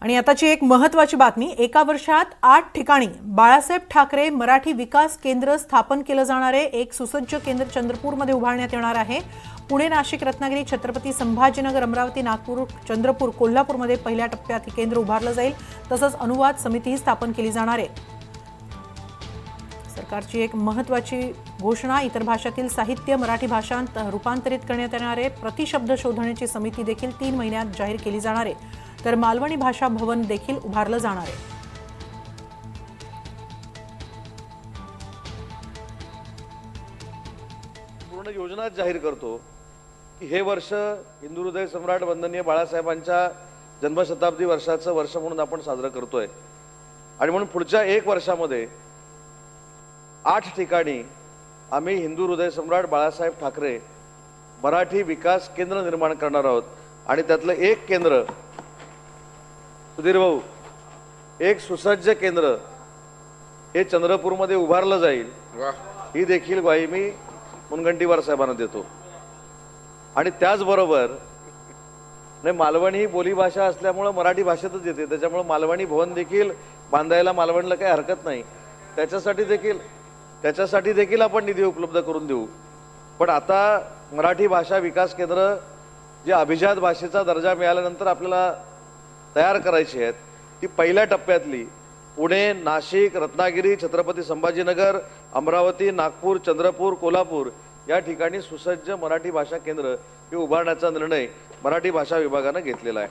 आणि आताची एक महत्त्वाची बातमी। एका वर्षात 8 ठिकाणी बाळासाहेब ठाकरे मराठी विकास केंद्र स्थापन केलं जाणार आहे। एक सुसज्ज केंद्र चंद्रपूरमध्ये उभारण्यात येणार आहे। पुणे, नाशिक, रत्नागिरी, छत्रपती संभाजीनगर, अमरावती, नागपूर, चंद्रपूर, कोल्हापूरमध्ये पहिल्या टप्प्यात हे केंद्र उभारलं जाईल। तसंच अनुवाद समितीही स्थापन केली जाणार आहे। सरकारची एक महत्त्वाची घोषणा। इतर भाषातील साहित्य मराठी भाषांत रूपांतरित करण्यात येणार आहे। प्रतिशब्द शोधण्याची समिती देखील 3 महिन्यात जाहीर केली जाणार आहे। तर मालवणी भाषा भवन देखील उभारलं जाणार आहे। पूर्ण योजना जाहीर करतो की हे वर्ष हिंदू हृदय सम्राट वंदनीय बाळासाहेबांच्या जन्मशताब्दी वर्षाचं वर्ष म्हणून आपण साजरं करतोय। आणि म्हणून पुढच्या 1 वर्षामध्ये 8 ठिकाणी आम्ही हिंदू हृदय सम्राट बाळासाहेब ठाकरे मराठी विकास केंद्र निर्माण करणार आहोत। आणि त्यातलं एक केंद्र, सुधीर भाऊ, एक सुसज्ज केंद्र हे चंद्रपूरमध्ये उभारलं जाईल। ही देखील ग्वाही मी मुनगंटीवार साहेबांना देतो। आणि त्याचबरोबर नाही, मालवणी ही बोलीभाषा असल्यामुळे मराठी भाषेतच येते, त्याच्यामुळे मालवणी भवन देखील बांधायला मालवणला काही हरकत नाही। त्याच्यासाठी देखील आपण निधी उपलब्ध करून देऊ। पण आता मराठी भाषा विकास केंद्र जे अभिजात भाषेचा दर्जा मिळाल्यानंतर आपल्याला तयार करायची आहेत, ती पहिल्या टप्प्यातली पुणे, नाशिक, रत्नागिरी, छत्रपती संभाजीनगर, अमरावती, नागपूर, चंद्रपूर, कोल्हापूर या ठिकाणी सुसज्ज मराठी भाषा केंद्र हे उभारण्याचा निर्णय मराठी भाषा विभागाने घेतलेला आहे।